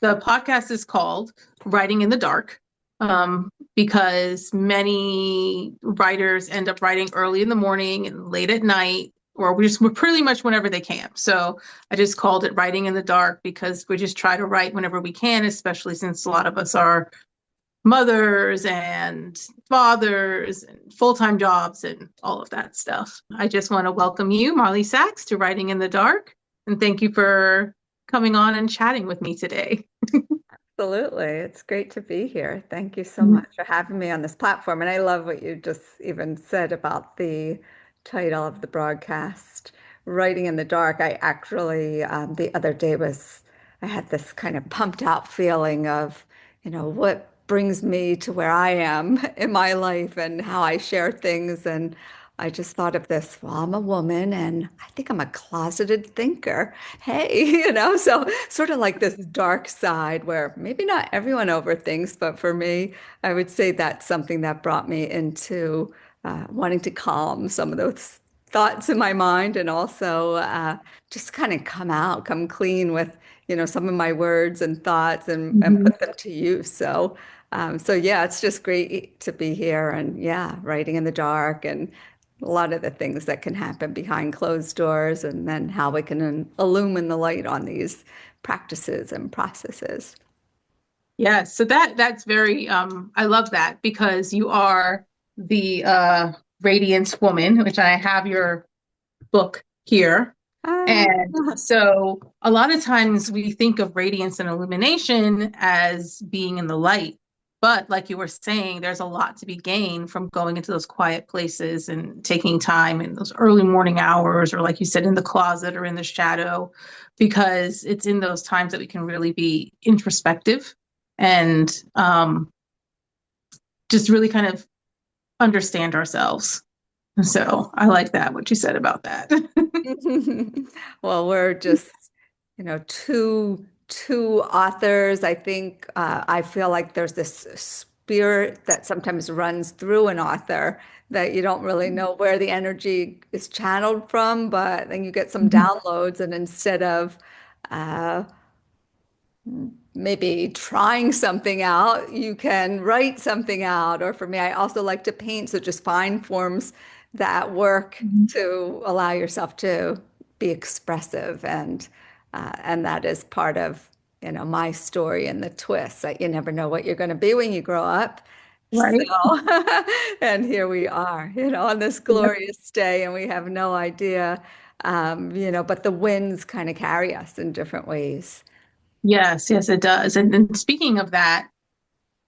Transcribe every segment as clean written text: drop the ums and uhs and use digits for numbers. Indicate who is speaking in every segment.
Speaker 1: The podcast is called Writing in the Dark, because many writers end up writing early in the morning and late at night, or we're pretty much whenever they can. So I just called it Writing in the Dark because we just try to write whenever we can, especially since a lot of us are mothers and fathers and full-time jobs and all of that stuff. I just want to welcome you, Marla Sachs, to Writing in the Dark, and thank you for coming on and chatting with me today.
Speaker 2: Absolutely. It's great to be here. Thank you so much for having me on this platform. And I love what you just even said about the title of the broadcast, Writing in the Dark. I actually, the other day I had this kind of pumped out feeling of, what brings me to where I am in my life and how I share things. And I just thought of this, well, I'm a woman and I think I'm a closeted thinker. Hey, so sort of like this dark side where maybe not everyone overthinks, but for me, I would say that's something that brought me into wanting to calm some of those thoughts in my mind and also just kind of come clean with, some of my words and thoughts and
Speaker 1: Mhm.
Speaker 2: put them to use. So yeah, it's just great to be here and yeah, writing in the dark and a lot of the things that can happen behind closed doors, and then how we can illumine the light on these practices and processes.
Speaker 1: Yeah, so that's very I love that because you are the Radiance Woman, which I have your book here.
Speaker 2: Ah,
Speaker 1: And so a lot of times we think of radiance and illumination as being in the light. But like you were saying, there's a lot to be gained from going into those quiet places and taking time in those early morning hours, or like you said, in the closet or in the shadow, because it's in those times that we can really be introspective and just really kind of understand ourselves. So I like that, what you said about that.
Speaker 2: well, we're just, two authors. I think I feel like there's this spirit that sometimes runs through an author that you don't really know where the energy is channeled from, but then you get some downloads, and instead of uh, maybe trying something out, you can write something out. Or for me, I also like to paint, so just find forms that work
Speaker 1: Mhm.
Speaker 2: to allow yourself to be expressive, and that is part of, my story and the twist that you never know what you're going to be when you grow up. So,
Speaker 1: Right?
Speaker 2: and here we are, on this
Speaker 1: Yep.
Speaker 2: glorious day, and we have no idea, but the winds kind of carry us in different ways.
Speaker 1: Yes, yes, it does. And speaking of that,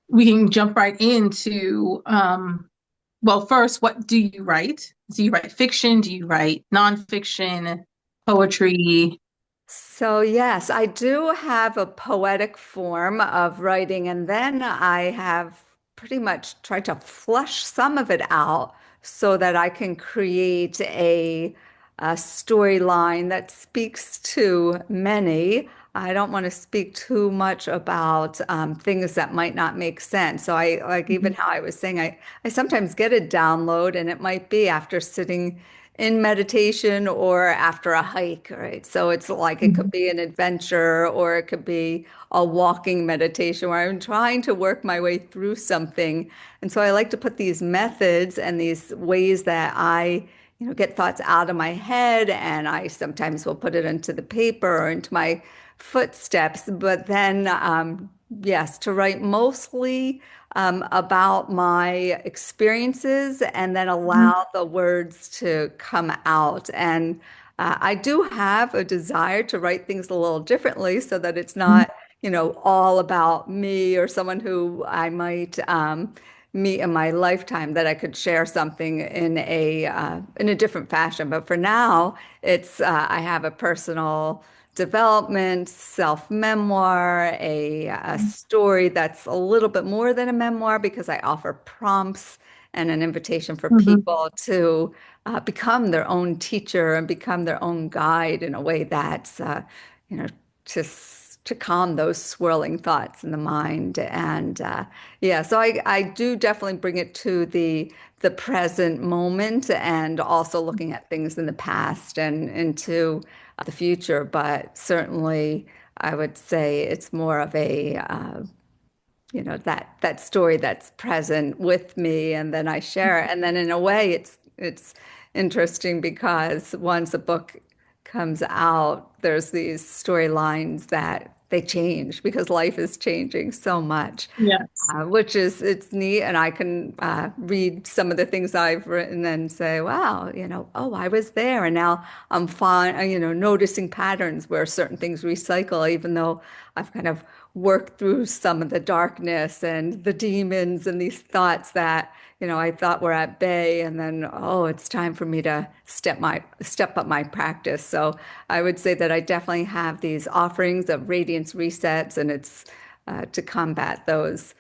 Speaker 1: we can jump right into, well, first, what do you write? Do you write fiction? Do you write nonfiction, poetry?
Speaker 2: So, yes, I do have a poetic form of writing, and then I have pretty much tried to flush some of it out so that I can create a storyline that speaks to many. I don't want to speak too much about things that might not make sense. So, I like even
Speaker 1: Mhm.
Speaker 2: how I was saying, I sometimes get a download, and it might be after sitting in meditation or after a hike, right? So it's like it could
Speaker 1: Mhm.
Speaker 2: be an adventure or it could be a walking meditation where I'm trying to work my way through something. And so I like to put these methods and these ways that I, get thoughts out of my head, and I sometimes will put it into the paper or into my footsteps. But then, yes, to write mostly about my experiences and then
Speaker 1: Mhm.
Speaker 2: allow the words to come out. And I do have a desire to write things a little differently so that it's
Speaker 1: Mhm.
Speaker 2: not, all about me or someone who I might meet in my lifetime, that I could share something in a different fashion. But for now, it's I have a personal development, self-memoir, a story that's a little bit more than a memoir because I offer prompts and an invitation for
Speaker 1: Mhm.
Speaker 2: people to become their own teacher and become their own guide in a way that's, you know, to calm those swirling thoughts in the mind. And yeah, so I do definitely bring it to the present moment and also looking at things in the past and into the future, but certainly I would say it's more of a that story that's present with me, and then I share it. And then in a way, it's interesting because once a book comes out, there's these storylines that they change because life is changing so much.
Speaker 1: Yes.
Speaker 2: Which is it's neat, and I can read some of the things I've written and say, "Wow, oh, I was there," and now I'm fine, noticing patterns where certain things recycle, even though I've kind of worked through some of the darkness and the demons and these thoughts that I thought were at bay, and then it's time for me to step up my practice. So I would say that I definitely have these offerings of radiance resets, and it's to combat those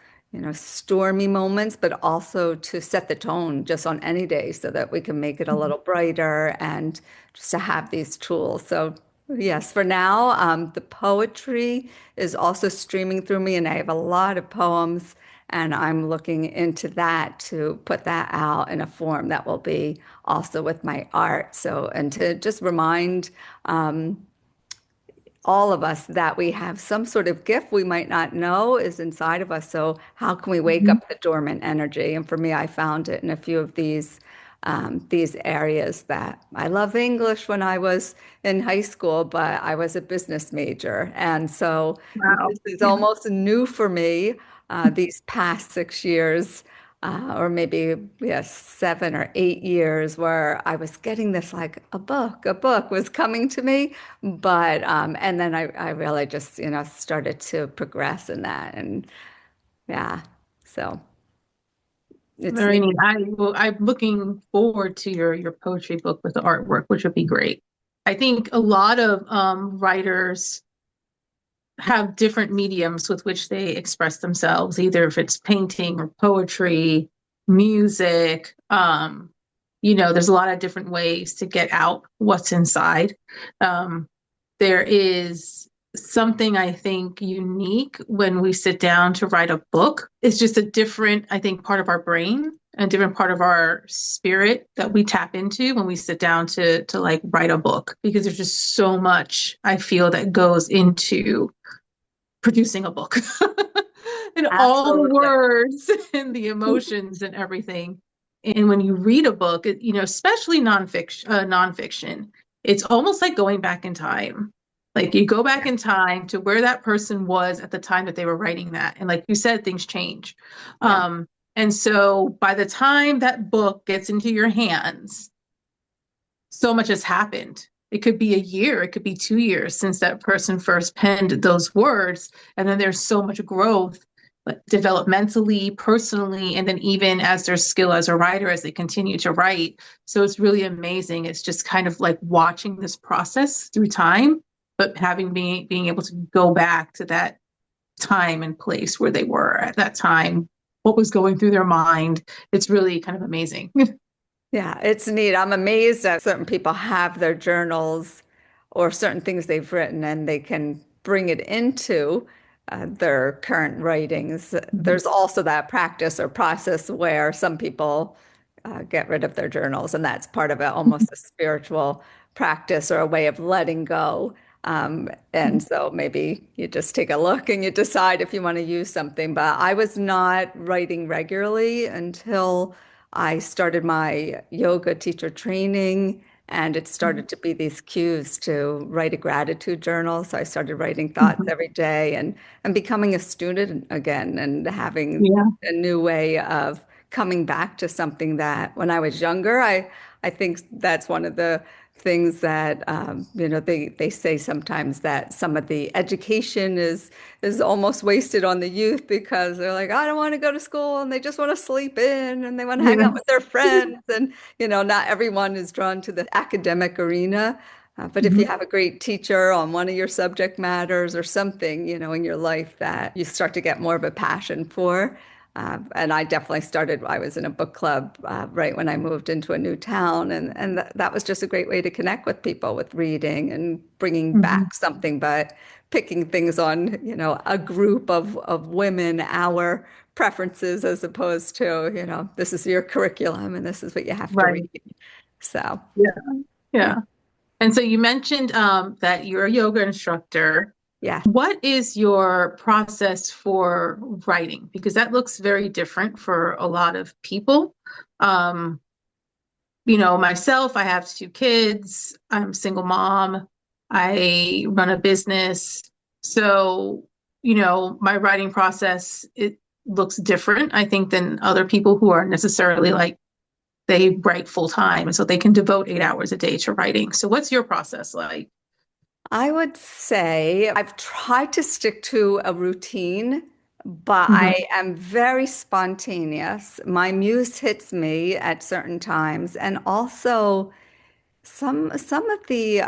Speaker 2: stormy moments, but also to set the tone just on any day so that we can make it a little brighter and just to have these tools. So, yes, for now, the poetry is also streaming through me, and I have a lot of poems, and I'm looking into that to put that out in a form that will be also with my art. So, and to just remind all of us that we have some sort of gift we might not know is inside of us. So how can we wake
Speaker 1: Mhm.
Speaker 2: up the dormant energy? And for me, I found it in a few of these areas that I love English when I was in high school, but I was a business major. And so
Speaker 1: Wow.
Speaker 2: this is
Speaker 1: Yeah.
Speaker 2: almost new for me these past 6 years. Or maybe, yes, 7 or 8 years where I was getting this like a book was coming to me, but and then I really just started to progress in that, and yeah, so it's
Speaker 1: Very
Speaker 2: neat.
Speaker 1: neat. I'm looking forward to your poetry book with the artwork, which would be great. I think a lot of writers have different mediums with which they express themselves, either if it's painting or poetry, music. There's a lot of different ways to get out what's inside. Um, there is something I think unique when we sit down to write a book. It's just a different, I think, part of our brain, a different part of our spirit that we tap into when we sit down to like write a book, because there's just so much I feel that goes into producing a book and all the
Speaker 2: Absolutely.
Speaker 1: words and the emotions and everything. And when you read a book, especially nonfiction, it's almost like going back in time. Like you go back in time to where that person was at the time that they were writing that. And like you said, things change.
Speaker 2: Yeah.
Speaker 1: And so by the time that book gets into your hands, so much has happened. It could be a year, it could be 2 years since that person first penned those words. And then there's so much growth, like developmentally, personally, and then even as their skill as a writer as they continue to write. So it's really amazing. It's just kind of like watching this process through time, but being able to go back to that time and place where they were at that time, what was going through their mind. It's really kind of amazing.
Speaker 2: Yeah, it's neat. I'm amazed that certain people have their journals or certain things they've written and they can bring it into their current writings. There's also that practice or process where some people get rid of their journals, and that's part of it, almost a spiritual practice or a way of letting go. And so maybe you just take a look and you decide if you want to use something. But I was not writing regularly until I started my yoga teacher training, and it started to be these cues to write a gratitude journal. So I started writing thoughts every day and becoming a student again and having
Speaker 1: Yeah.
Speaker 2: a new way of coming back to something that when I was younger, I think that's one of the things that they say sometimes that some of the education is almost wasted on the youth because they're like, I don't want to go to school, and they just want to sleep in and they want to hang out with
Speaker 1: Yes.
Speaker 2: their friends, and not everyone is drawn to the academic arena. But if you
Speaker 1: Mhm.
Speaker 2: have a great teacher on one of your subject matters or something, in your life that you start to get more of a passion for. And I definitely started, I was in a book club right when I moved into a new town. And that was just a great way to connect with people with reading and bringing
Speaker 1: Mhm.
Speaker 2: back something, but picking things on, a group of women, our preferences, as opposed to, this is your curriculum and this is what you have to read.
Speaker 1: Right.
Speaker 2: So,
Speaker 1: Yeah.
Speaker 2: yeah.
Speaker 1: Yeah. And so you mentioned that you're a yoga instructor.
Speaker 2: Yeah.
Speaker 1: What is your process for writing? Because that looks very different for a lot of people. Um, myself, I have two kids. I'm a single mom. I run a business. So, my writing process, it looks different, I think, than other people who are necessarily like they write full time. And so they can devote 8 hours a day to writing. So what's your process like?
Speaker 2: I would say I've tried to stick to a routine, but
Speaker 1: Hmm.
Speaker 2: I am very spontaneous. My muse hits me at certain times, and also some of the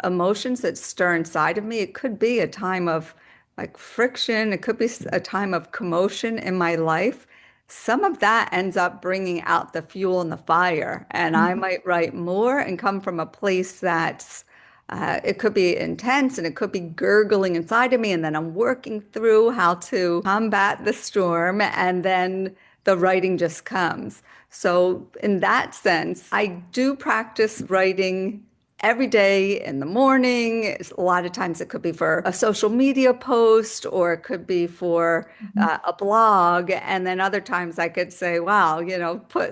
Speaker 2: emotions that stir inside of me, it could be a time of like friction, it could be a time of commotion in my life. Some of that ends up bringing out the fuel and the fire, and I might write more and come from a place that's it could be intense and it could be gurgling inside of me, and then I'm working through how to combat the storm, and then the writing just comes. So, in that sense, I do practice writing every day in the morning. A lot of times it could be for a social media post or it could be for a blog. And then other times I could say, wow,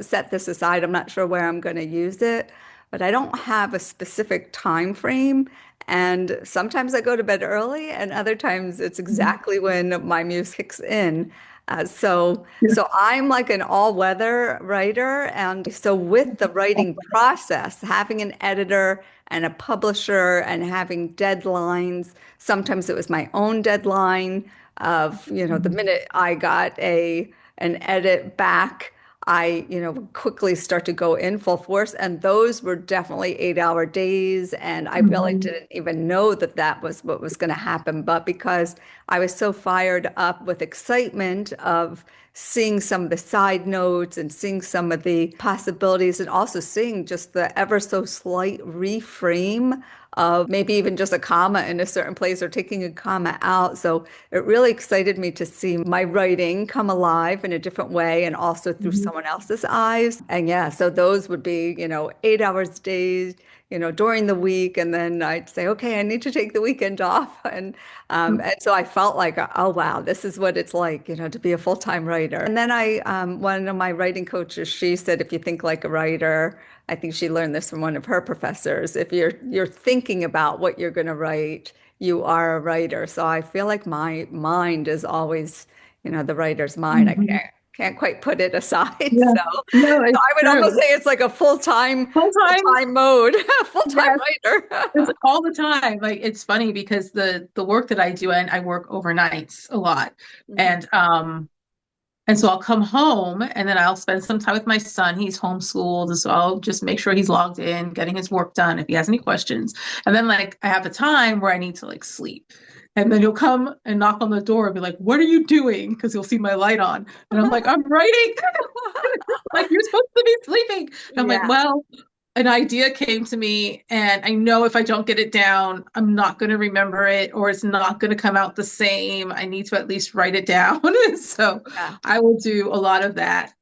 Speaker 2: set this aside. I'm not sure where I'm going to use it, but I don't have a specific time frame. And sometimes I go to bed early, and other times it's exactly when my muse kicks in. So I'm like an all-weather writer, and so with the writing process, having an editor and a publisher and having deadlines, sometimes it was my own deadline of, the minute I got a an edit back, I, would quickly start to go in full force. And those were definitely 8-hour days. And I really
Speaker 1: Hmm.
Speaker 2: didn't even know that that was what was going to happen. But because I was so fired up with excitement of seeing some of the side notes and seeing some of the possibilities and also seeing just the ever so slight reframe of maybe even just a comma in a certain place or taking a comma out. So it really excited me to see my writing come alive in a different way and also through
Speaker 1: Hmm.
Speaker 2: someone else's eyes. And yeah, so those would be, 8 hours days, during the week. And then I'd say, okay, I need to take the weekend off. And so I felt like, oh, wow, this is what it's like, to be a full-time writer. And then one of my writing coaches, she said, if you think like a writer, I think she learned this from one of her professors. If you're thinking about what you're going to write, you are a writer. So I feel like my mind is always, the writer's mind. I
Speaker 1: Hmm.
Speaker 2: can't quite put it aside.
Speaker 1: Yeah. No,
Speaker 2: So
Speaker 1: it's
Speaker 2: I would almost
Speaker 1: true.
Speaker 2: say it's like a
Speaker 1: Full time.
Speaker 2: full-time mode, full-time
Speaker 1: Yes, it's
Speaker 2: writer.
Speaker 1: all the time. Like it's funny because the work that I do, and I work overnights a lot.
Speaker 2: Mhm.
Speaker 1: And so I'll come home and then I'll spend some time with my son. He's homeschooled, and so I'll just make sure he's logged in, getting his work done if he has any questions. And then like I have a time where I need to like sleep. And then he'll come and knock on the door and be like, "What are you doing?" Because he'll see my light on. And I'm like, "I'm writing." Like, you're supposed to be sleeping. And I'm like,
Speaker 2: Yeah.
Speaker 1: well, an idea came to me, and I know if I don't get it down, I'm not going to remember it, or it's not going to come out the same. I need to at least write it down. So
Speaker 2: Yeah.
Speaker 1: I will do a lot of that.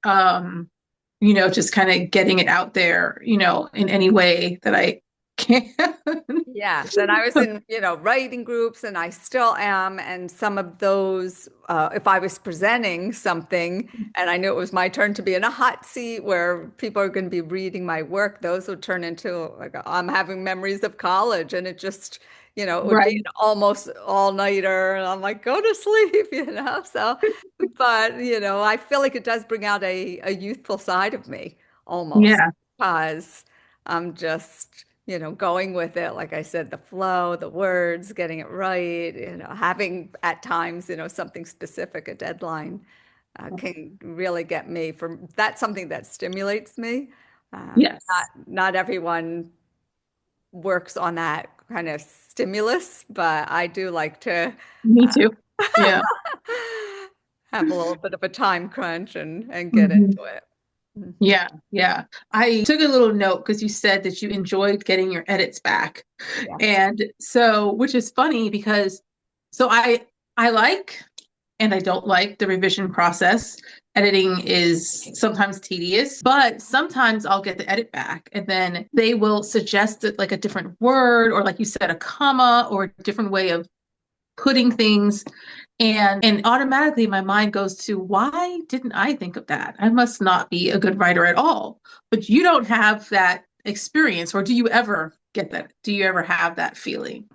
Speaker 1: Just kind of getting it out there, in any way that I can.
Speaker 2: Yes, and I was in, writing groups, and I still am. And some of those, if I was presenting something and I knew it was my turn to be in a hot seat where people are going to be reading my work, those would turn into like I'm having memories of college, and it just, it would be
Speaker 1: Right.
Speaker 2: an almost all-nighter, and I'm like, go to sleep, So, but I feel like it does bring out a youthful side of me almost
Speaker 1: Yeah.
Speaker 2: because I'm just going with it. Like I said, the flow, the words, getting it right, having at times, something specific, a deadline, can really get me from that's something that stimulates me. Not
Speaker 1: Yes.
Speaker 2: not everyone works on that kind of stimulus, but I do like to
Speaker 1: Me
Speaker 2: uh,
Speaker 1: too. Yeah.
Speaker 2: have a little bit of a time crunch and get
Speaker 1: Mhm.
Speaker 2: into it. Mhm.
Speaker 1: Yeah, yeah. I took a little note because you said that you enjoyed getting your edits back.
Speaker 2: Yes.
Speaker 1: And so, which is funny because so I like and I don't like the revision process. Editing is sometimes tedious, but sometimes I'll get the edit back and then they will suggest it like a different word or like you said a comma or a different way of putting things and automatically my mind goes to why didn't I think of that? I must not be a good writer at all. But you don't have that experience, or do you ever get that? Do you ever have that feeling?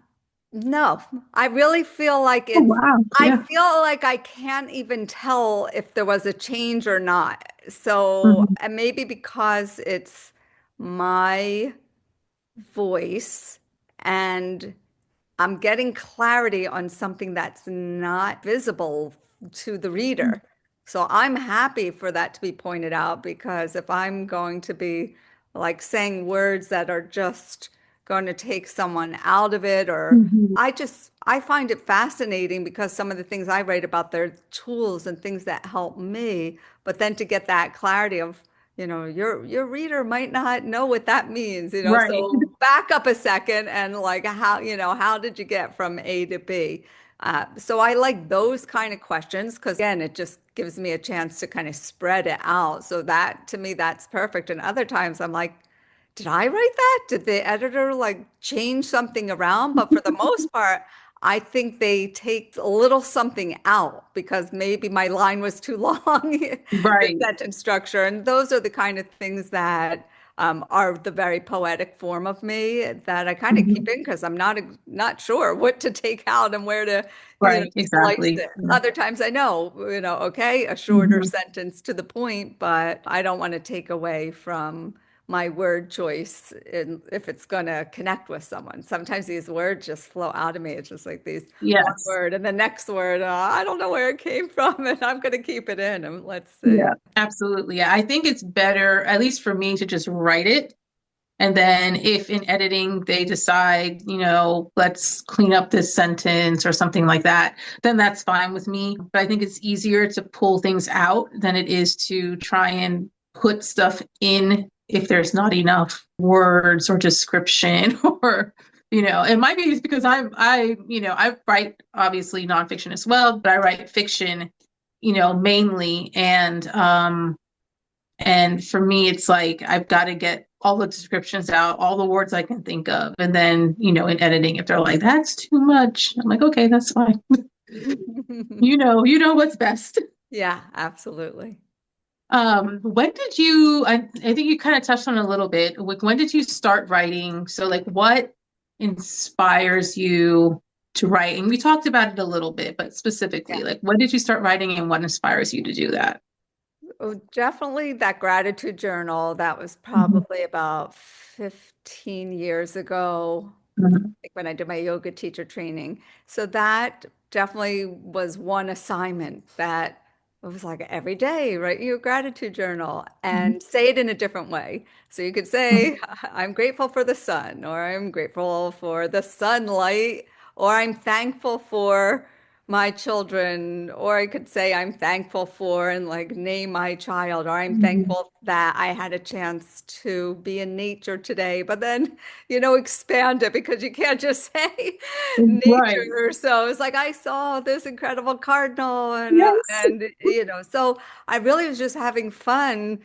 Speaker 2: No, I really feel like
Speaker 1: Oh,
Speaker 2: it's,
Speaker 1: wow.
Speaker 2: I
Speaker 1: Yeah.
Speaker 2: feel like I can't even tell if there was a change or not. So,
Speaker 1: Mhm.
Speaker 2: and maybe because it's my voice and I'm getting clarity on something that's not visible to the reader. So I'm happy for that to be pointed out because if I'm going to be like saying words that are just going to take someone out of it, or
Speaker 1: Mhm.
Speaker 2: I find it fascinating because some of the things I write about, they're tools and things that help me, but then to get that clarity of, your reader might not know what that means,
Speaker 1: Right.
Speaker 2: so back up a second and like how did you get from A to B? So I like those kind of questions because again, it just gives me a chance to kind of spread it out. So that to me, that's perfect. And other times I'm like, did I write that? Did the editor like change something around? But for the most part, I think they take a little something out because maybe my line was too long, the
Speaker 1: Right.
Speaker 2: sentence structure. And those are the kind of things that are the very poetic form of me that I kind of keep
Speaker 1: Mhm.
Speaker 2: in because I'm not sure what to take out and where to,
Speaker 1: Right.
Speaker 2: slice
Speaker 1: Exactly.
Speaker 2: it.
Speaker 1: Yeah.
Speaker 2: Other times I know, okay, a shorter
Speaker 1: Mhm.
Speaker 2: sentence to the point, but I don't want to take away from my word choice if it's going to connect with someone. Sometimes these words just flow out of me. It's just like these one
Speaker 1: Yes.
Speaker 2: word and the next word, I don't know where it came from, and I'm going to keep it in and let's see.
Speaker 1: Yeah. Absolutely. Yeah. I think it's better, at least for me, to just write it. And then if in editing they decide, let's clean up this sentence or something like that, then that's fine with me. But I think it's easier to pull things out than it is to try and put stuff in if there's not enough words or description or, it might be just because I write obviously nonfiction as well, but I write fiction, mainly. And for me, it's like I've got to get all the descriptions out, all the words I can think of. And then, in editing, if they're like, that's too much, I'm like, okay, that's fine. You know what's best.
Speaker 2: Yeah, absolutely.
Speaker 1: When did I think you kind of touched on it a little bit. Like, when did you start writing? So, like, what inspires you to write? And we talked about it a little bit, but specifically,
Speaker 2: Yeah.
Speaker 1: like, when did you start writing and what inspires you to do that?
Speaker 2: Oh, definitely that gratitude journal. That was
Speaker 1: Mhm.
Speaker 2: probably about 15 years ago,
Speaker 1: Mhm.
Speaker 2: like when I did my yoga teacher training. So that definitely was one assignment that it was like every day, write your gratitude journal and say it in a different way. So you could say, I'm grateful for the sun, or I'm grateful for the sunlight, or I'm thankful for my children, or I could say I'm thankful for and like name my child, or I'm
Speaker 1: Mhm.
Speaker 2: thankful that I had a chance to be in nature today, but then, expand it because you can't just say
Speaker 1: Right.
Speaker 2: nature. So it's like I saw this incredible cardinal
Speaker 1: Yes.
Speaker 2: so I really was just having fun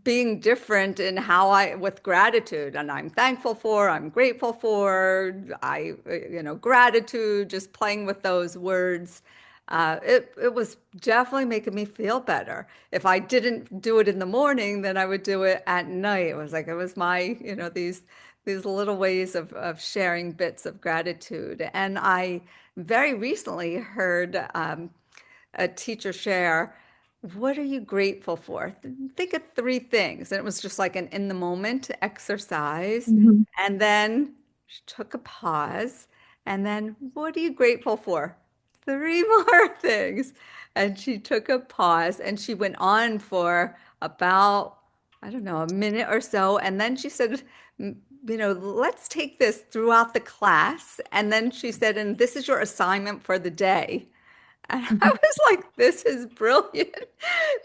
Speaker 2: being different in how with gratitude, and I'm thankful for, I'm grateful for, gratitude, just playing with those words. It was definitely making me feel better. If I didn't do it in the morning, then I would do it at night. It was my, these little ways of sharing bits of gratitude. And I very recently heard a teacher share, what are you grateful for? Think of three things. And it was just like an in the moment exercise.
Speaker 1: Mhm.
Speaker 2: And then she took a pause. And then, what are you grateful for? Three more things. And she took a pause and she went on for about, I don't know, a minute or so. And then she said, let's take this throughout the class. And then she said, and this is your assignment for the day. And I
Speaker 1: Mhm.
Speaker 2: was like, this is brilliant
Speaker 1: Yeah.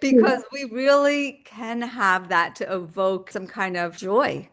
Speaker 2: because we really can have that to evoke some kind of joy.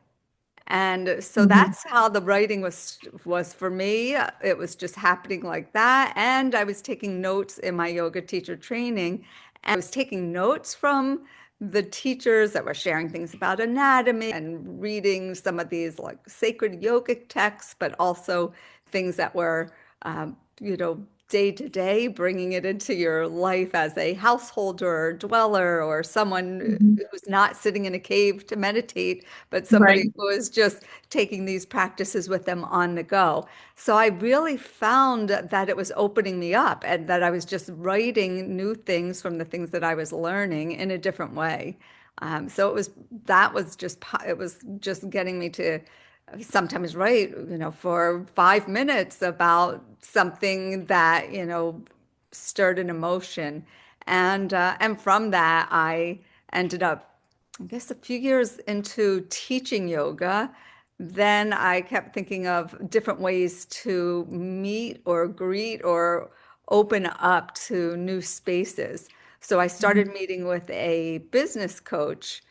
Speaker 2: And so
Speaker 1: Mhm.
Speaker 2: that's how the writing was for me. It was just happening like that. And I was taking notes in my yoga teacher training. And I was taking notes from the teachers that were sharing things about anatomy and reading some of these like sacred yogic texts, but also things that were, um, you know, day to day, bringing it into your life as a householder or dweller or someone
Speaker 1: Mhm.
Speaker 2: who's not sitting in a cave to meditate, but
Speaker 1: Right.
Speaker 2: somebody who is just taking these practices with them on the go. So I really found that it was opening me up and that I was just writing new things from the things that I was learning in a different way. So that was just it was just getting me to sometimes write, for 5 minutes about something that, stirred an emotion. And from that, I ended up, I guess, a few years into teaching yoga. Then I kept thinking of different ways to meet or greet or open up to new spaces. So I
Speaker 1: Mhm.
Speaker 2: started meeting with a business coach,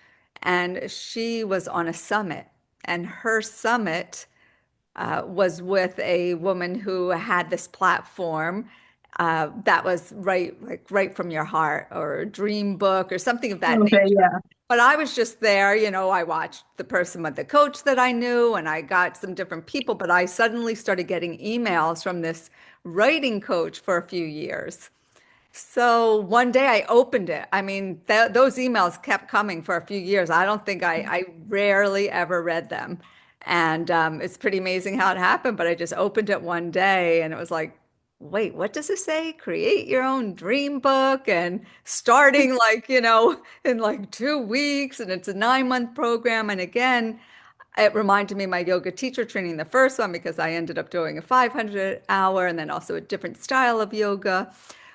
Speaker 2: and she was on a summit, and her summit was with a woman who had this platform that was right from your heart, or a dream book or something of that
Speaker 1: Okay,
Speaker 2: nature.
Speaker 1: yeah.
Speaker 2: But I was just there, I watched the person with the coach that I knew, and I got some different people, but I suddenly started getting emails from this writing coach for a few years. So one day I opened it. I mean, th those emails kept coming for a few years. I don't think I rarely ever read them. And it's pretty amazing how it happened. But I just opened it one day and it was like, wait, what does it say? Create your own dream book and starting like, in like 2 weeks. And it's a 9-month program. And again, it reminded me of my yoga teacher training, the first one, because I ended up doing a 500 hour and then also a different style of yoga.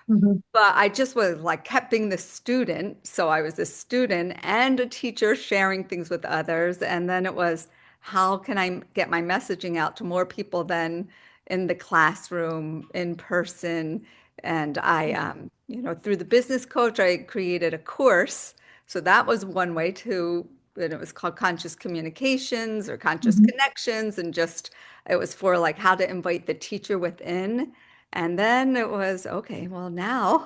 Speaker 1: Mhm.
Speaker 2: But I just was like kept being the student. So I was a student and a teacher sharing things with others. And then it was, how can I get my messaging out to more people than in the classroom, in person? And through the business coach, I created a course. So that was one way and it was called Conscious Communications or Conscious
Speaker 1: Mhm.
Speaker 2: Connections. And just, it was for like how to invite the teacher within. And then it was, okay, well, now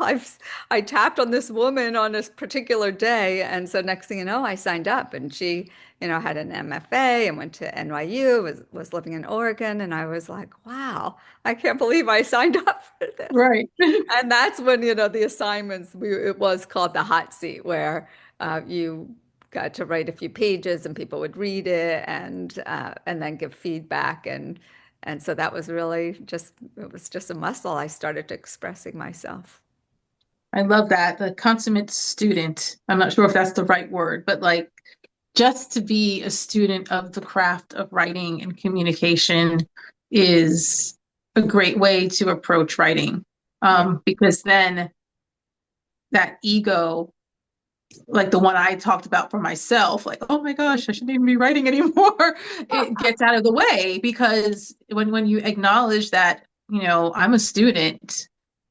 Speaker 2: I tapped on this woman on this particular day. And so next thing you know, I signed up, and she, had an MFA and went to NYU, was living in Oregon. And I was like, wow, I can't believe I signed up for this.
Speaker 1: Right.
Speaker 2: And that's when, the assignments, it was called the hot seat, where you got to write a few pages and people would read it and then give feedback. And so that was really just, it was just a muscle I started expressing myself.
Speaker 1: I love that. The consummate student. I'm not sure if that's the right word, but like just to be a student of the craft of writing and communication is a great way to approach writing.
Speaker 2: Yeah.
Speaker 1: Because then that ego, like the one I talked about for myself, like, oh my gosh, I shouldn't even be writing anymore, it gets out of the way because when you acknowledge that, I'm a student,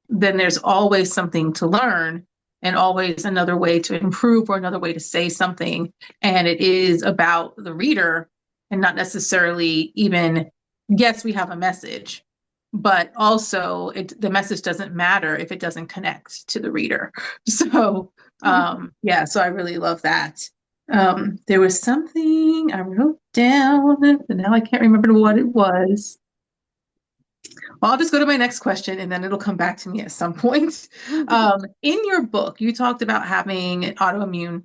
Speaker 1: then there's always something to learn and always another way to improve or another way to say something. And it is about the reader and not necessarily even, yes, we have a message, but also the message doesn't matter if it doesn't connect to the reader. So, yeah, so I really love that. There was something I wrote down, and now I can't remember what it was. Well, I'll just go to my next question and then it'll come back to me at some point. In your book, you talked about having an autoimmune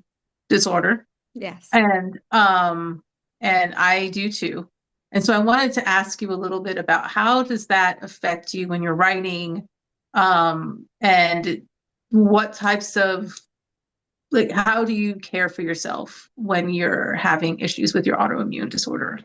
Speaker 1: disorder,
Speaker 2: Yes.
Speaker 1: and I do too. And so I wanted to ask you a little bit about how does that affect you when you're writing, and what types of like how do you care for yourself when you're having issues with your autoimmune disorder?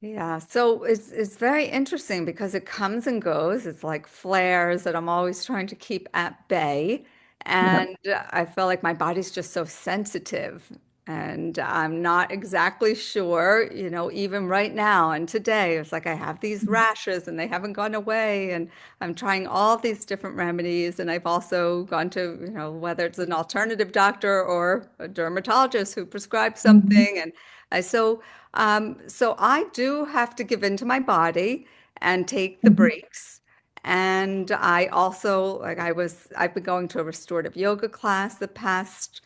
Speaker 2: Yeah, so it's very interesting because it comes and goes. It's like flares that I'm always trying to keep at bay.
Speaker 1: Yeah.
Speaker 2: And I feel like my body's just so sensitive. And I'm not exactly sure, even right now and today, it's like I have these rashes and they haven't gone away. And I'm trying all these different remedies. And I've also gone to, whether it's an alternative doctor or a dermatologist who prescribed
Speaker 1: Mhm.
Speaker 2: something. And so I do have to give in to my body and take the
Speaker 1: Mhm.
Speaker 2: breaks. And I also, like I've been going to a restorative yoga class the past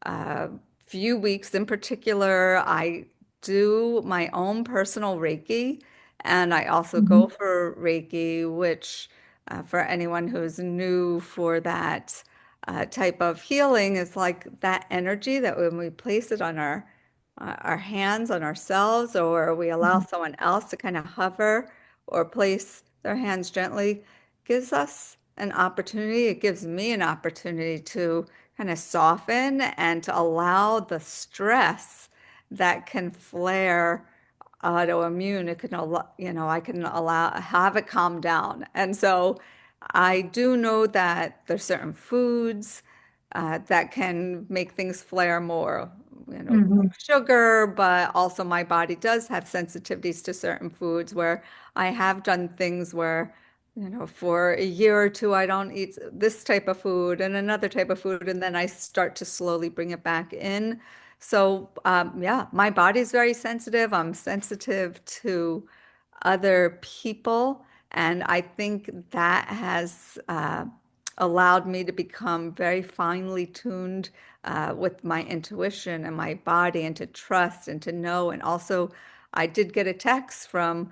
Speaker 2: uh, few weeks in particular. I do my own personal Reiki, and I also go
Speaker 1: Mhm.
Speaker 2: for Reiki, which for anyone who's new for that type of healing, is like that energy that when we place it on our hands, on ourselves, or we allow
Speaker 1: Mhm.
Speaker 2: someone else to kind of hover or place their hands gently, gives us an opportunity. It gives me an opportunity to kind of soften and to allow the stress that can flare autoimmune. It can allow, I can allow have it calm down. And so I do know that there's certain foods that can make things flare more,
Speaker 1: Mhm.
Speaker 2: sugar, but also my body does have sensitivities to certain foods where I have done things where, for a year or two, I don't eat this type of food and another type of food, and then I start to slowly bring it back in. So, yeah, my body's very sensitive. I'm sensitive to other people. And I think that has allowed me to become very finely tuned with my intuition and my body and to trust and to know. And also, I did get a text from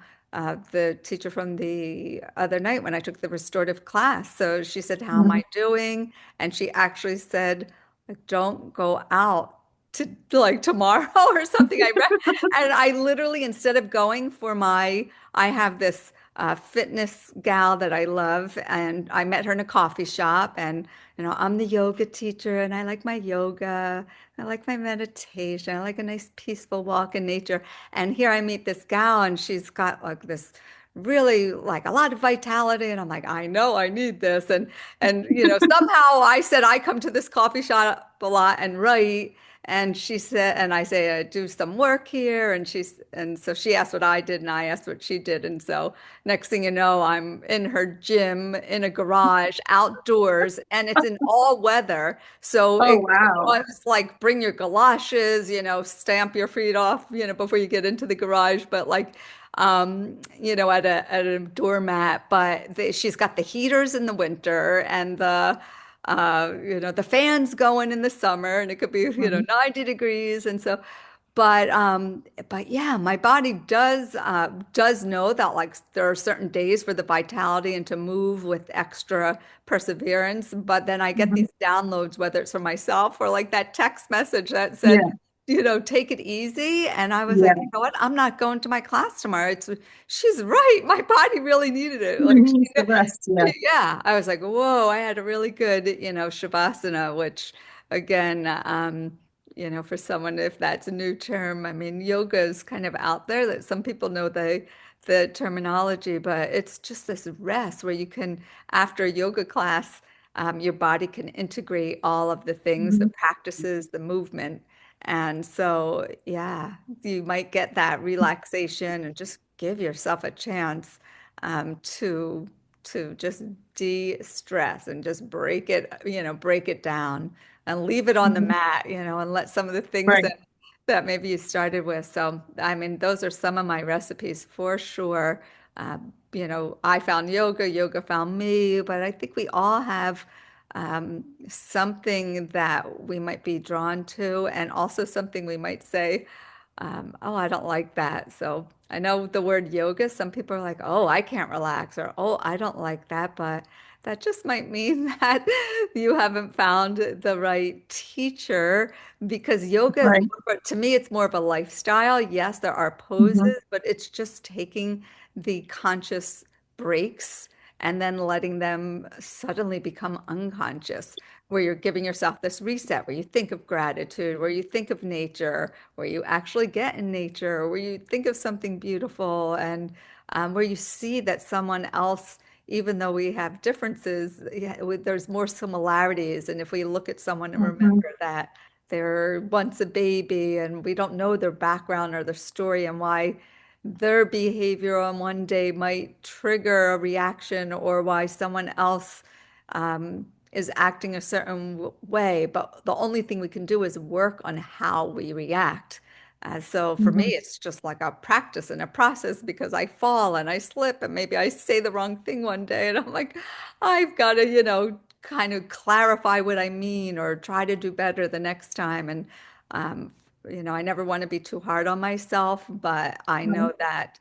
Speaker 2: the teacher from the other night when I took the restorative class. So she said, "How am I
Speaker 1: Mhm.
Speaker 2: doing?" And she actually said, like, "Don't go out to like tomorrow or something." And I literally, instead of going for I have this fitness gal that I love, and I met her in a coffee shop. And I'm the yoga teacher, and I like my yoga, I like my meditation, I like a nice peaceful walk in nature. And here I meet this gal, and she's got like this really like a lot of vitality, and I'm like, I know I need this. And somehow I said I come to this coffee shop a lot and write. And she said, and I say, I do some work here. And so she asked what I did, and I asked what she did. And so next thing you know, I'm in her gym, in a garage, outdoors, and it's in all weather. So
Speaker 1: Oh,
Speaker 2: it
Speaker 1: wow.
Speaker 2: was like, bring your galoshes, stamp your feet off, before you get into the garage. But like, at a doormat. But she's got the heaters in the winter and the fans going in the summer, and it could be,
Speaker 1: Mhm.
Speaker 2: 90 degrees. And so, but yeah, my body does know that like there are certain days for the vitality and to move with extra perseverance. But then I get
Speaker 1: Mhm.
Speaker 2: these downloads, whether it's from myself or like that text message that said,
Speaker 1: Yeah.
Speaker 2: take it easy. And I was like, you
Speaker 1: Yeah.
Speaker 2: know what? I'm not going to my class tomorrow. She's right. My body really needed it. Like,
Speaker 1: Mhm. The rest. Yeah.
Speaker 2: yeah, I was like, whoa, I had a really good, Shavasana, which again, for someone, if that's a new term, I mean, yoga is kind of out there that some people know the terminology, but it's just this rest where you can, after a yoga class, your body can integrate all of the things, the
Speaker 1: Mhm.
Speaker 2: practices, the movement. And so, yeah, you might get that relaxation and just give yourself a chance to just de-stress and just break it down and leave it on the
Speaker 1: Mhm.
Speaker 2: mat, and let some of the things
Speaker 1: Right.
Speaker 2: that maybe you started with. So, I mean, those are some of my recipes for sure. I found yoga, yoga found me, but I think we all have something that we might be drawn to, and also something we might say, oh, I don't like that. So I know the word yoga, some people are like, oh, I can't relax, or oh, I don't like that. But that just might mean that you haven't found the right teacher, because yoga is
Speaker 1: Right.
Speaker 2: more, to me, it's more of a lifestyle. Yes, there are
Speaker 1: Mhm.
Speaker 2: poses, but it's just taking the conscious breaks and then letting them suddenly become unconscious, where you're giving yourself this reset, where you think of gratitude, where you think of nature, where you actually get in nature, where you think of something beautiful, and where you see that someone else, even though we have differences, yeah, there's more similarities. And if we look at someone and
Speaker 1: Mhm.
Speaker 2: remember that they're once a baby and we don't know their background or their story and why their behavior on one day might trigger a reaction, or why someone else is acting a certain way, but the only thing we can do is work on how we react. So for me,
Speaker 1: Mhm.
Speaker 2: it's just like a practice and a process, because I fall and I slip and maybe I say the wrong thing one day, and I'm like, I've got to, kind of clarify what I mean or try to do better the next time. And, um, I never want to be too hard on myself, but I
Speaker 1: Right.
Speaker 2: know that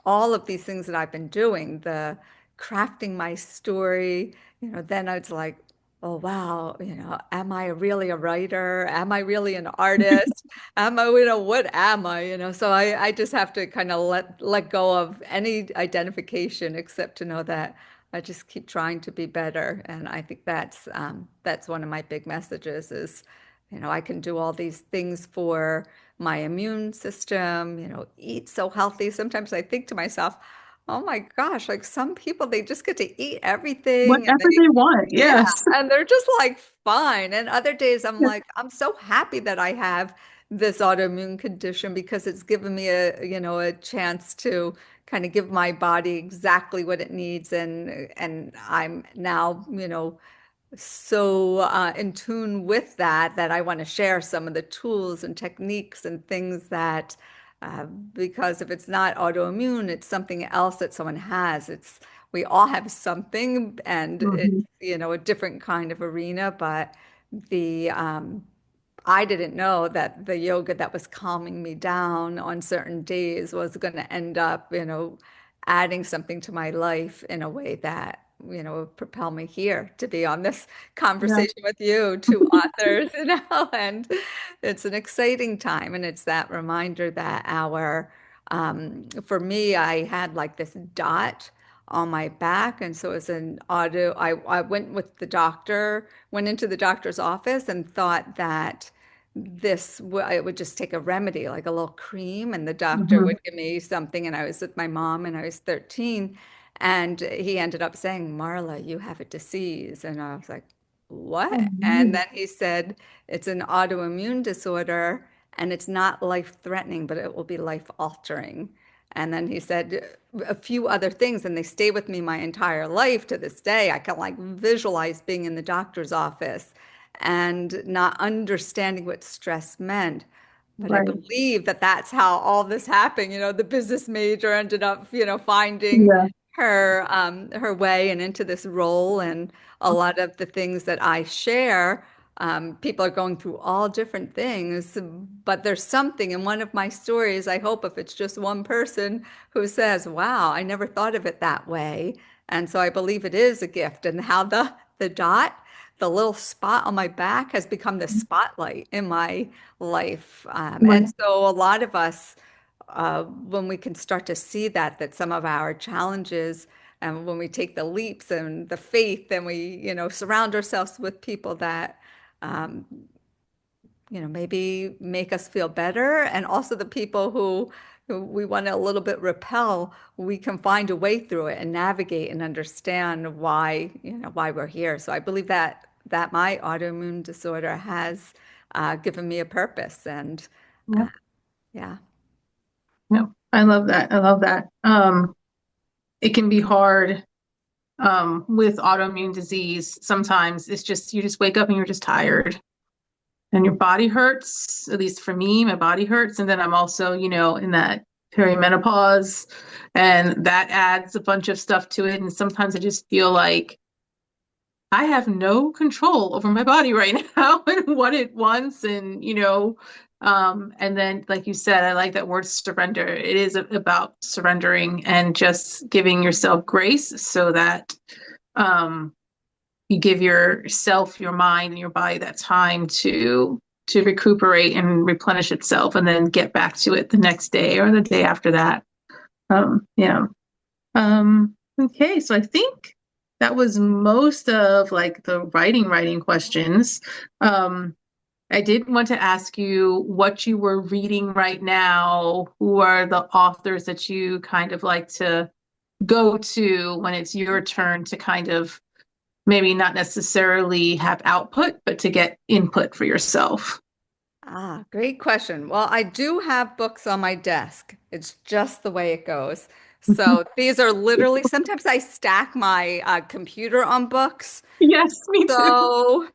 Speaker 2: all of these things that I've been doing, the crafting my story, then I was like, oh wow, am I really a writer? Am I really an artist? Am I, what am I? So I just have to kind of let go of any identification except to know that I just keep trying to be better. And I think that's one of my big messages is, I can do all these things for my immune system, eat so healthy. Sometimes I think to myself, oh my gosh, like some people, they just get to eat everything and
Speaker 1: Whatever they want.
Speaker 2: yeah,
Speaker 1: Yes.
Speaker 2: and they're just like fine. And other days I'm
Speaker 1: Yes.
Speaker 2: like, I'm so happy that I have this autoimmune condition because it's given me a chance to kind of give my body exactly what it needs. And I'm now, so in tune with that I want to share some of the tools and techniques and things that because if it's not autoimmune, it's something else that someone has. It's we all have something, and it's
Speaker 1: Mhm.
Speaker 2: a different kind of arena. But the I didn't know that the yoga that was calming me down on certain days was going to end up, adding something to my life in a way that, would propel me here to be on this
Speaker 1: Yeah.
Speaker 2: conversation with you, two authors, and it's an exciting time. And it's that reminder that for me, I had like this dot on my back. And so it was I went with the doctor, went into the doctor's office and thought that it would just take a remedy, like a little cream, and the doctor
Speaker 1: Mhm.
Speaker 2: would give me something. And I was with my mom and I was 13. And he ended up saying, Marla, you have a disease. And I was like,
Speaker 1: Oh,
Speaker 2: what? And
Speaker 1: no.
Speaker 2: then he said, it's an autoimmune disorder and it's not life-threatening, but it will be life-altering. And then he said a few other things, and they stay with me my entire life to this day. I can like visualize being in the doctor's office and not understanding what stress meant. But I
Speaker 1: Right.
Speaker 2: believe that that's how all this happened. The business major ended up, finding
Speaker 1: Yeah.
Speaker 2: her way and into this role. And a lot of the things that I share, people are going through all different things, but there's something in one of my stories. I hope if it's just one person who says, "Wow, I never thought of it that way," and so I believe it is a gift. And how the dot, the little spot on my back, has become the spotlight in my life. And
Speaker 1: Right.
Speaker 2: so a lot of us, when we can start to see that some of our challenges, and when we take the leaps and the faith, and we, surround ourselves with people that, um, maybe make us feel better, and also the people who we want to a little bit repel, we can find a way through it and navigate and understand why we're here. So I believe that my autoimmune disorder has given me a purpose, and
Speaker 1: Yeah.
Speaker 2: uh, yeah.
Speaker 1: Yeah. I love that. I love that. It can be hard with autoimmune disease. Sometimes it's just you just wake up and you're just tired and your body hurts. At least for me, my body hurts. And then I'm also, in that perimenopause, and that adds a bunch of stuff to it. And sometimes I just feel like I have no control over my body right now and what it wants. And then, like you said, I like that word surrender. It is about surrendering and just giving yourself grace so that um, you give yourself, your mind, and your body that time to recuperate and replenish itself, and then get back to it the next day or the day after that. Yeah. Okay, so I think that was most of like the writing questions. Um, I did want to ask you what you were reading right now. Who are the authors that you kind of like to go to when it's your turn to kind of maybe not necessarily have output, but to get input for yourself?
Speaker 2: Great question. Well, I do have books on my desk. It's just the way it goes. So these are literally, sometimes I stack my computer on books.
Speaker 1: Yes, me too.
Speaker 2: So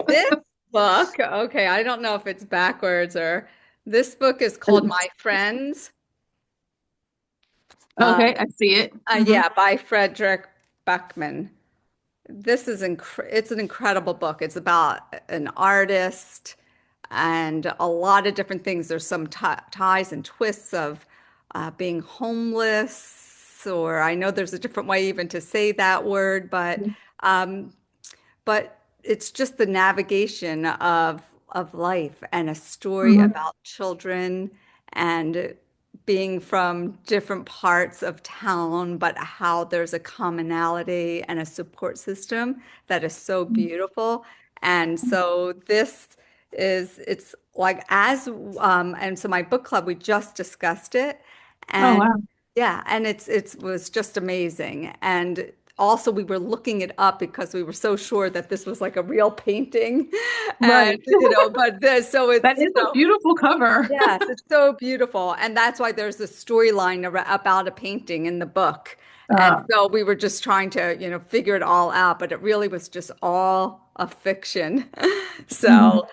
Speaker 2: this book, okay, I don't know if it's backwards or this book is called My Friends. Uh,
Speaker 1: Okay, I see it.
Speaker 2: yeah, by Frederick Buckman. It's an incredible book. It's about an artist and a lot of different things. There's some ties and twists of being homeless, or I know there's a different way even to say that word, um, but it's just the navigation of life and a story
Speaker 1: Hmm.
Speaker 2: about children and being from different parts of town, but how there's a commonality and a support system that is so beautiful. And so this it's like and so my book club, we just discussed it.
Speaker 1: Oh,
Speaker 2: And
Speaker 1: wow.
Speaker 2: yeah, and it was just amazing. And also we were looking it up because we were so sure that this was like a real painting. And
Speaker 1: Right.
Speaker 2: so
Speaker 1: That
Speaker 2: it's,
Speaker 1: is a beautiful cover.
Speaker 2: yes, it's so beautiful. And that's why there's a storyline about a painting in the book. And
Speaker 1: Uh,
Speaker 2: so we were just trying to, figure it all out, but it really was just all a fiction.
Speaker 1: mhm.
Speaker 2: So,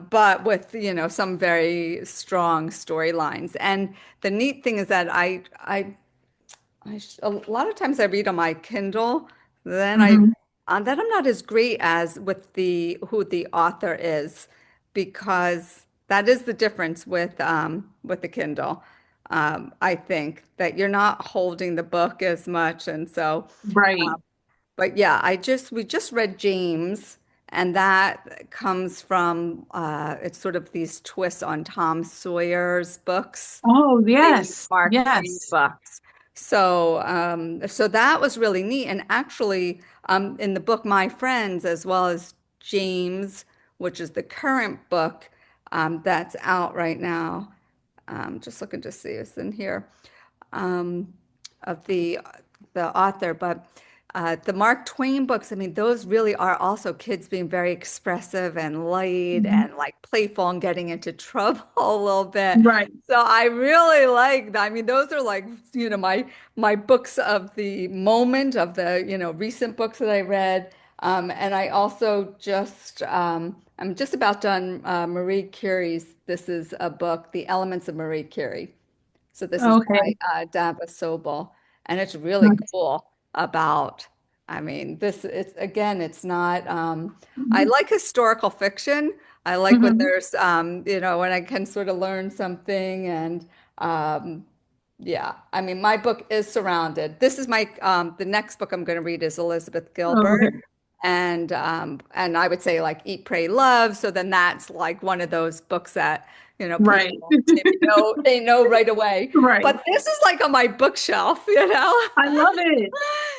Speaker 2: but with, some very strong storylines. And the neat thing is that a lot of times I read on my Kindle, then
Speaker 1: Mhm.
Speaker 2: then I'm not as great as with the who the author is, because that is the difference with the Kindle. I think that you're not holding the book as much, and so,
Speaker 1: Right.
Speaker 2: but yeah, we just read James, and that comes from it's sort of these twists on Tom Sawyer's books,
Speaker 1: Oh,
Speaker 2: the
Speaker 1: yes.
Speaker 2: Mark Twain
Speaker 1: Yes.
Speaker 2: books. So that was really neat. And actually, in the book My Friends, as well as James, which is the current book that's out right now. Just looking to see what's in here um, of the author, but the Mark Twain books, I mean, those really are also kids being very expressive and light
Speaker 1: Mhm.
Speaker 2: and like playful and getting into trouble a little bit.
Speaker 1: Right.
Speaker 2: So I really like that. I mean, those are like, my books of the moment of the, recent books that I read. And I also I'm just about done Marie Curie's. This is a book, The Elements of Marie Curie. So this is by
Speaker 1: Okay.
Speaker 2: Dava Sobel, and it's really cool about, I mean, it's again, it's not, I
Speaker 1: Mhm.
Speaker 2: like historical fiction. I like when
Speaker 1: Mhm.
Speaker 2: there's, when I can sort of learn something and, um, yeah, I mean, my book is surrounded. This is the next book I'm going to read is Elizabeth
Speaker 1: Oh,
Speaker 2: Gilbert.
Speaker 1: okay.
Speaker 2: And I would say like Eat, Pray, Love. So then that's like one of those books that,
Speaker 1: Right.
Speaker 2: people maybe they know right away.
Speaker 1: Right.
Speaker 2: But this is like on my bookshelf.
Speaker 1: I love it.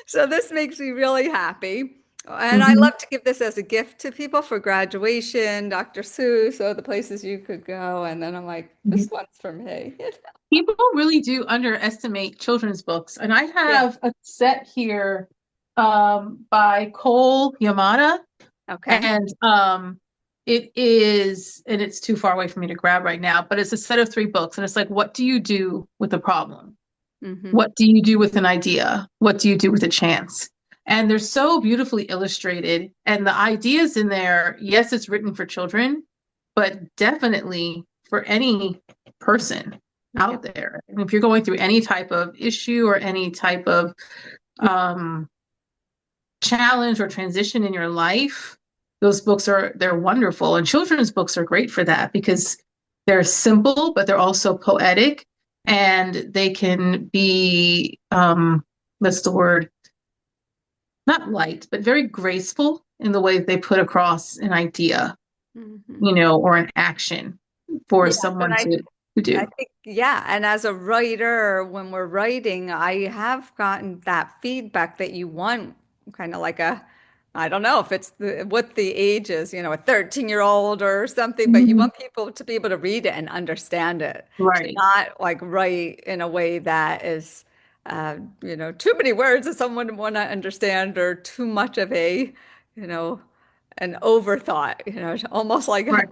Speaker 2: So this makes me really happy. And I
Speaker 1: Mhm.
Speaker 2: love to give this as a gift to people for graduation, Dr. Seuss, or the places you could go. And then I'm like, this
Speaker 1: Mhm.
Speaker 2: one's for me.
Speaker 1: People really do underestimate children's books. And I
Speaker 2: Yeah.
Speaker 1: have a set here by Cole Yamada.
Speaker 2: Okay.
Speaker 1: And it is, and it's too far away for me to grab right now, but it's a set of three books. And it's like, what do you do with a problem?
Speaker 2: Hmm.
Speaker 1: What do you do with an idea? What do you do with a chance? And they're so beautifully illustrated. And the ideas in there, yes, it's written for children, but definitely for any person
Speaker 2: Yeah.
Speaker 1: out there. And if you're going through any type of issue or any type of um, challenge or transition in your life, those books they're wonderful. And children's books are great for that because they're simple, but they're also poetic and they can be what's the word? Not light, but very graceful in the way that they put across an idea,
Speaker 2: Hmm.
Speaker 1: or an action for
Speaker 2: Yes. And
Speaker 1: someone
Speaker 2: I
Speaker 1: to
Speaker 2: I
Speaker 1: do.
Speaker 2: think, yeah. And as a writer, when we're writing, I have gotten that feedback that you want kind of like I don't know if it's what the age is, a 13-year-old or something, but you
Speaker 1: Mhm.
Speaker 2: want people to be able to read it and understand it, to
Speaker 1: Right,
Speaker 2: not like write in a way that is, too many words that someone would want to understand or too much of you know, an overthought, almost like
Speaker 1: right.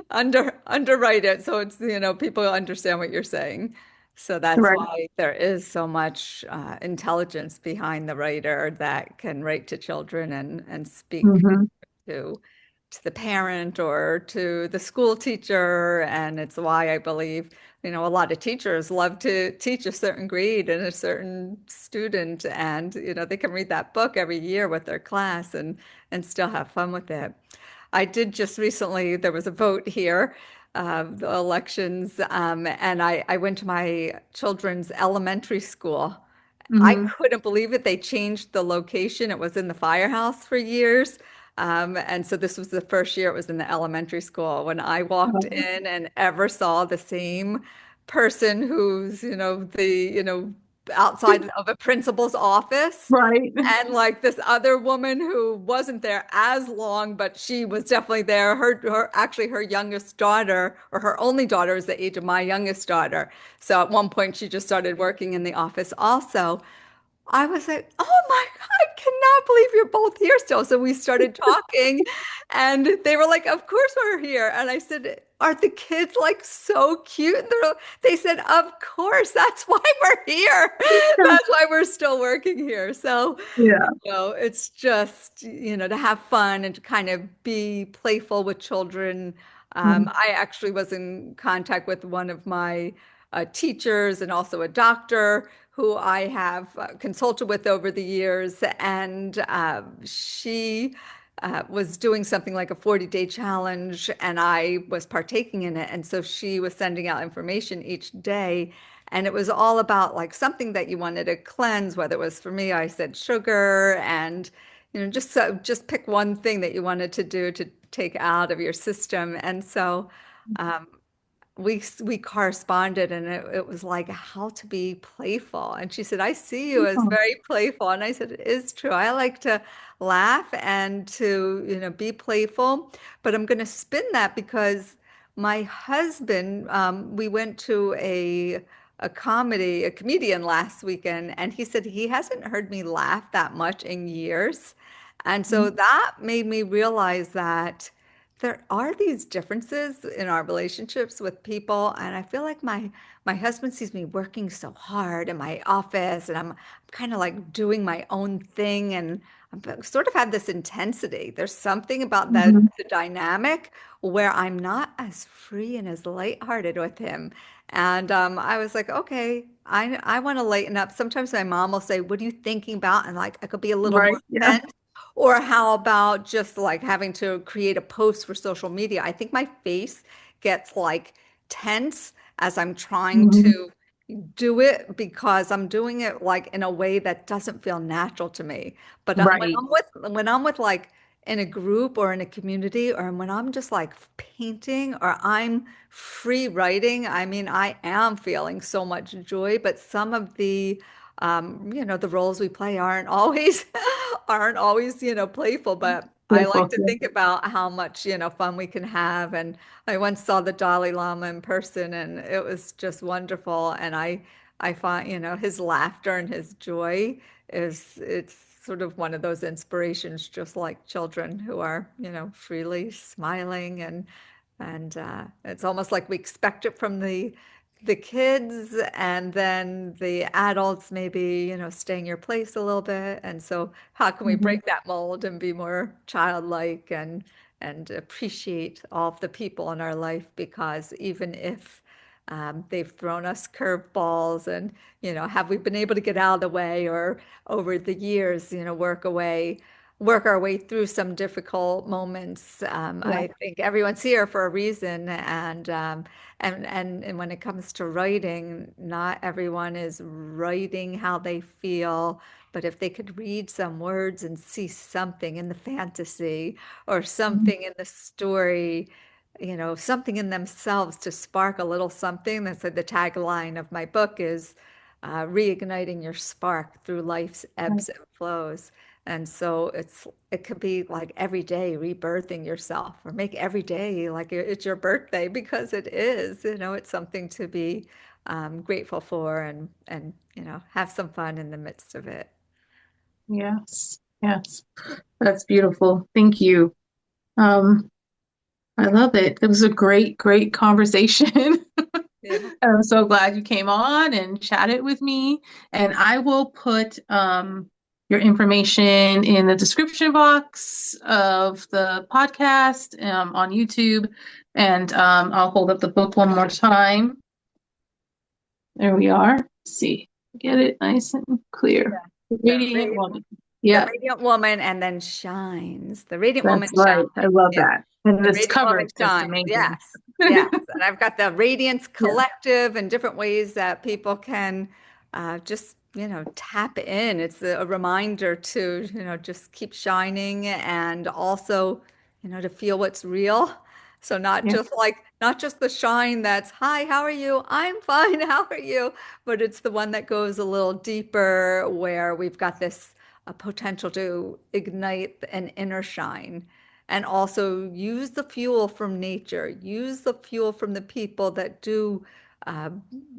Speaker 2: underwrite it so it's, people understand what you're saying. So that's
Speaker 1: Right.
Speaker 2: why there is so much intelligence behind the writer that can write to children and speak
Speaker 1: Hmm.
Speaker 2: to to the parent or to the school teacher. And it's why I believe, a lot of teachers love to teach a certain grade and a certain student, and they can read that book every year with their class and still have fun with it. I did just recently, there was a vote here the elections. And I went to my children's elementary school. I
Speaker 1: Hmm.
Speaker 2: couldn't believe it. They changed the location. It was in the firehouse for years. And so this was the first year it was in the elementary school. When I walked in and ever saw the same person who's, outside of a principal's office,
Speaker 1: Right.
Speaker 2: and like this other woman who wasn't there as long, but she was definitely there. Actually, her youngest daughter, or her only daughter, is the age of my youngest daughter. So at one point, she just started working in the office also. I was like, oh my, I cannot believe you're both here still. So we started talking, and they were like, of course we're here. And I said, aren't the kids like so cute? And they said, of course, that's why we're here. That's why we're still working here. So,
Speaker 1: Yeah.
Speaker 2: it's just, to have fun and to kind of be playful with children.
Speaker 1: Mhm.
Speaker 2: I actually was in contact with one of my teachers and also a doctor who I have consulted with over the years. And she was doing something like a 40-day challenge, and I was partaking in it. And so she was sending out information each day. And it was all about like something that you wanted to cleanse, whether it was for me, I said sugar, and just pick one thing that you wanted to do to take out of your system. And so um, we corresponded, and it was like how to be playful. And she said, I see you as
Speaker 1: Oh,
Speaker 2: very playful. And I said, it is true. I like to laugh and to, be playful, but I'm going to spin that because my husband, we went to a comedian last weekend, and he said he hasn't heard me laugh that much in years. And so that made me realize that there are these differences in our relationships with people, and I feel like my husband sees me working so hard in my office, and I'm kind of like doing my own thing, and I'm sort of have this intensity. There's something about that
Speaker 1: mhm.
Speaker 2: the dynamic where I'm not as free and as lighthearted with him. And I was like, okay, I want to lighten up. Sometimes my mom will say, "What are you thinking about?" And like I could be a little more
Speaker 1: Right. Yeah.
Speaker 2: intense. Or how about just like having to create a post for social media? I think my face gets like tense as I'm trying
Speaker 1: Mhm.
Speaker 2: to do it because I'm doing it like in a way that doesn't feel natural to me. But
Speaker 1: Right.
Speaker 2: when I'm with like in a group or in a community, or when I'm just like painting or I'm free writing, I mean, I am feeling so much joy, but some of the roles we play aren't always, playful, but I like
Speaker 1: Playful.
Speaker 2: to
Speaker 1: Yeah.
Speaker 2: think about how much, fun we can have. And I once saw the Dalai Lama in person, and it was just wonderful. And I find, his laughter and his joy it's sort of one of those inspirations, just like children who are, freely smiling, and it's almost like we expect it from the kids, and then the adults maybe, stay in your place a little bit. And so how can we
Speaker 1: Mhm.
Speaker 2: break that mold and be more childlike and appreciate all of the people in our life? Because even if they've thrown us curveballs, and have we been able to get out of the way, or over the years, work our way through some difficult moments.
Speaker 1: Yeah.
Speaker 2: I think everyone's here for a reason, and when it comes to writing, not everyone is writing how they feel, but if they could read some words and see something in the fantasy or
Speaker 1: Mhm.
Speaker 2: something in the story, something in themselves to spark a little something. That's like the tagline of my book is reigniting your spark through life's
Speaker 1: Right.
Speaker 2: ebbs and flows. And so it could be like every day rebirthing yourself, or make every day like it's your birthday, because it is, it's something to be grateful for, and have some fun in the midst of it.
Speaker 1: Yes. Yes. That's beautiful. Thank you. Um, I love it. It was a great, great conversation.
Speaker 2: Yeah.
Speaker 1: I'm so glad you came on and chatted with me. And I will put your information in the description box of the podcast on YouTube. And I'll hold up the book one more time. There we are. Let's see, get it nice and clear.
Speaker 2: Yeah. The
Speaker 1: Radiant
Speaker 2: radiant,
Speaker 1: Woman.
Speaker 2: the
Speaker 1: Yep,
Speaker 2: radiant woman, and then shines. The radiant woman
Speaker 1: that's right. I
Speaker 2: shines.
Speaker 1: love
Speaker 2: Yeah.
Speaker 1: that. And
Speaker 2: The
Speaker 1: this
Speaker 2: radiant
Speaker 1: cover
Speaker 2: woman
Speaker 1: is just
Speaker 2: shines.
Speaker 1: amazing.
Speaker 2: Yes. Yes, and I've got the Radiance
Speaker 1: Yeah.
Speaker 2: Collective and different ways that people can just, tap in. It's a reminder to, just keep shining and also, to feel what's real. So
Speaker 1: Yeah.
Speaker 2: not just the shine that's, hi, how are you? I'm fine, how are you? But it's the one that goes a little deeper where we've got this potential to ignite an inner shine and also use the fuel from nature, use the fuel from the people that do, uh,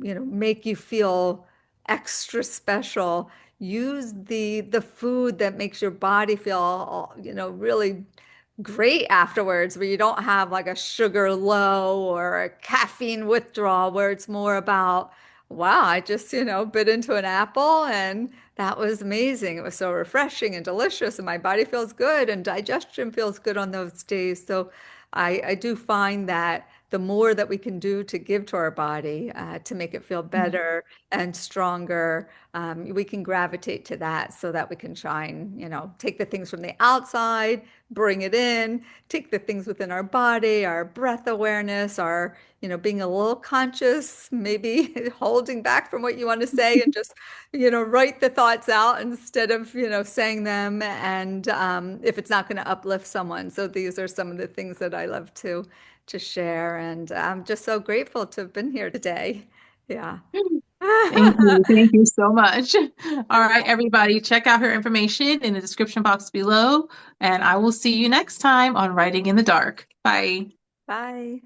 Speaker 2: make you feel extra special. Use the food that makes your body feel, really great afterwards, where you don't have like a sugar low or a caffeine withdrawal, where it's more about, wow, I just, bit into an apple and that was amazing. It was so refreshing and delicious, and my body feels good, and digestion feels good on those days. So I do find that the more that we can do to give to our body to make it feel better and stronger, we can gravitate to that so that we can shine, take the things from the outside, bring it in, take the things within our body, our breath awareness, our, being a little conscious, maybe holding back from what you want to say and just write the thoughts out instead of, saying them. And if it's not going to uplift someone. So these are some of the things that I love to share. And I'm just so grateful to have been here today. Yeah.
Speaker 1: Thank you. Thank you so much. All
Speaker 2: You're
Speaker 1: right, everybody, check out her information in the description box below, and I will see you next time on Writing in the Dark. Bye.
Speaker 2: Bye.